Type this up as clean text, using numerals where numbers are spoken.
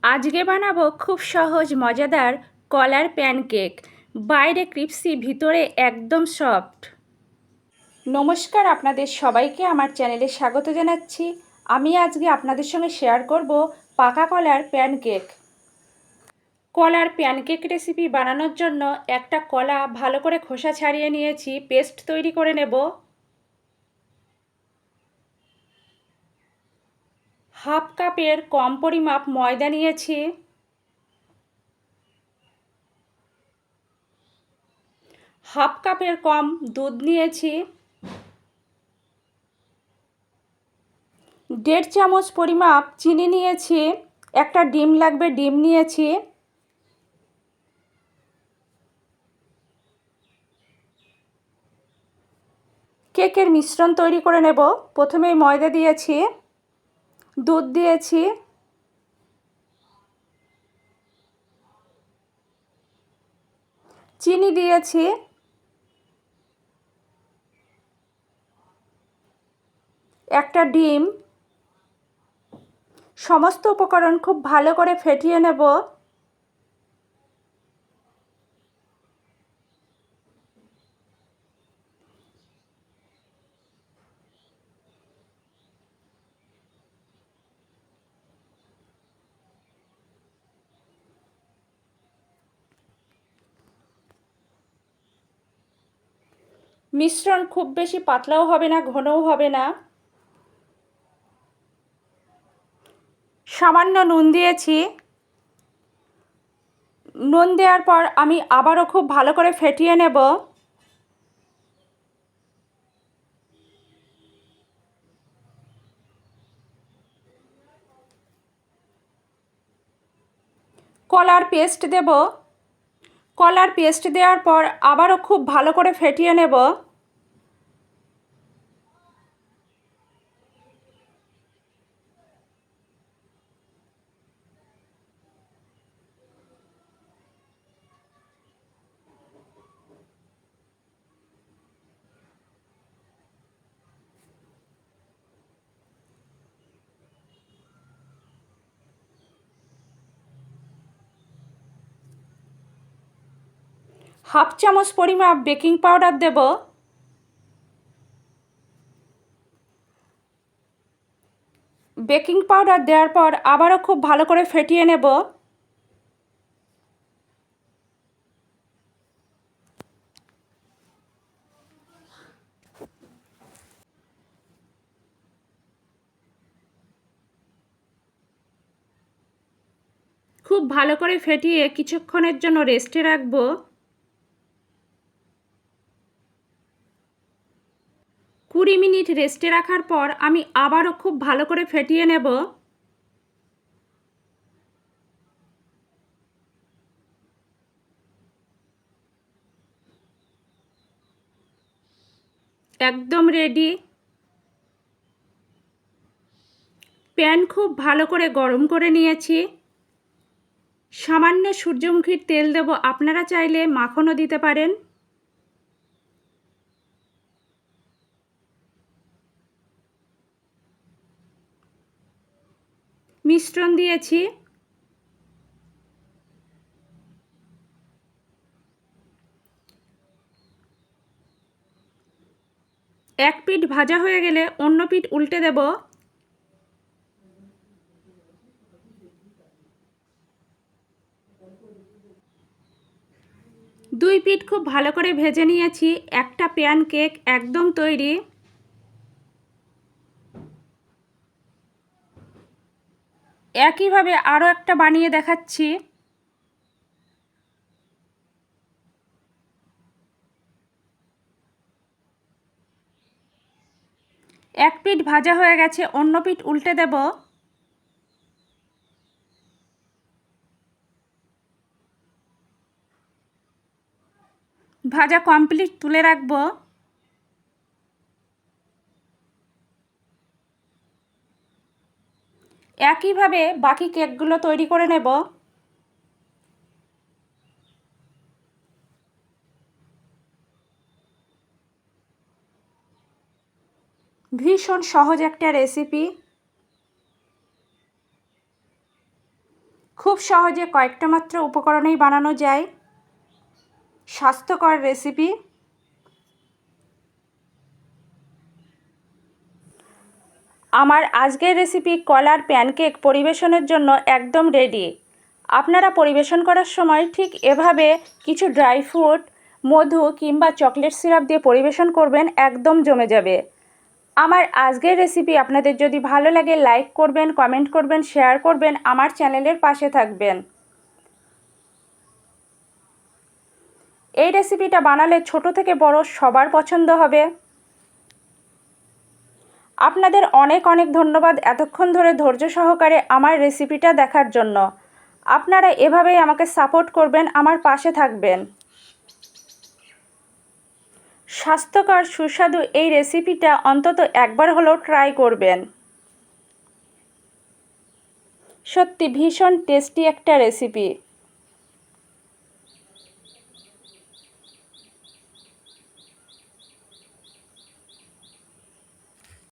আজকে বানাবো খুব সহজ মজাদার কলার প্যানকেক। বাইরে ক্রিপসি, ভিতরে একদম সফট। নমস্কার, আপনাদের সবাইকে আমার চ্যানেলে স্বাগত জানাচ্ছি। আমি আজকে আপনাদের সঙ্গে শেয়ার করব পাকা কলার প্যানকেক। কলার প্যানকেক রেসিপি বানানোর জন্য একটা কলা ভালো করে খোসা ছাড়িয়ে নিয়েছি, পেস্ট তৈরি করে নেব। হাফ কাপের কম পরিমাপ ময়দা নিয়েছি। হাফ কাপের কম দুধ নিয়েছি। 1.5 চামচ পরিমাপ চিনি নিয়েছি। একটা ডিম লাগবে, ডিম নিয়েছি। কেকের মিশ্রণ তৈরি করে নেব। প্রথমেই ময়দা দিয়েছি, দুধ দিয়েছি, চিনি দিয়েছি, একটা ডিম। সমস্ত উপকরণ খুব ভালো করে ফেটিয়ে নেব। মিশ্রণ খুব বেশি পাতলাও হবে না, ঘনও হবে না। সামান্য নুন দিয়েছি। নুন দেওয়ার পর আমি আবারও খুব ভালো করে ফেটিয়ে নেব। কলার পেস্ট দেব। কলার পেস্ট দেওয়ার পর আবারও খুব ভালো করে ফেটিয়ে নেব। হাফ চামচ পরিমাপ বেকিং পাউডার দেব। বেকিং পাউডার দেওয়ার পর আবারও খুব ভালো করে ফেটিয়ে নেব। খুব ভালো করে ফেটিয়ে কিছুক্ষণের জন্য রেস্টে রাখবো। 20 মিনিট রেস্টে রাখার পর আমি আবারও খুব ভালো করে ফেটিয়ে নেব। একদম রেডি। প্যান খুব ভালো করে গরম করে নিয়েছি। সামান্য সূর্যমুখীর তেল দেব, আপনারা চাইলে মাখনও দিতে পারেন। মিশ্রণ দিয়েছি। এক পিঠ ভাজা হয়ে গেলে অন্য পিঠ উল্টে দেব। দুই পিঠ খুব ভালো করে ভেজে নিয়েছি। একটা প্যানকেক একদম তৈরি। একইভাবে আরও একটা বানিয়ে দেখাচ্ছি। এক পিঠ ভাজা হয়ে গেছে, অন্য পিঠ উল্টে দেব। ভাজা কমপ্লিট, তুলে রাখবো। একইভাবে বাকি কেকগুলো তৈরি করে নেব। ভীষণ সহজ একটা রেসিপি। খুব সহজে কয়েকটা মাত্র উপকরণেই বানানো যায় স্বাস্থ্যকর রেসিপি। আমার আজকের রেসিপি কলার প্যানকেক পরিবেশনের জন্য একদম রেডি। আপনারা পরিবেশন করার সময় ঠিক এভাবে কিছু ড্রাই ফ্রুট, মধু কিংবা চকলেট সিরাপ দিয়ে পরিবেশন করবেন, একদম জমে যাবে। আমার আজকের রেসিপি আপনাদের যদি ভালো লাগে লাইক করবেন, কমেন্ট করবেন, শেয়ার করবেন, আমার চ্যানেলের পাশে থাকবেন। এই রেসিপিটা বানালে ছোট থেকে বড় সবার পছন্দ হবে। আপনাদের অনেক অনেক ধন্যবাদ এতক্ষণ ধরে ধৈর্য সহকারে আমার রেসিপিটা দেখার জন্য। আপনারা এভাবেই আমাকে সাপোর্ট করবেন, আমার পাশে থাকবেন। স্বাস্থ্যকর সুস্বাদু এই রেসিপিটা অন্তত একবার হলেও ট্রাই করবেন। সত্যি ভীষণ টেস্টি একটা রেসিপি।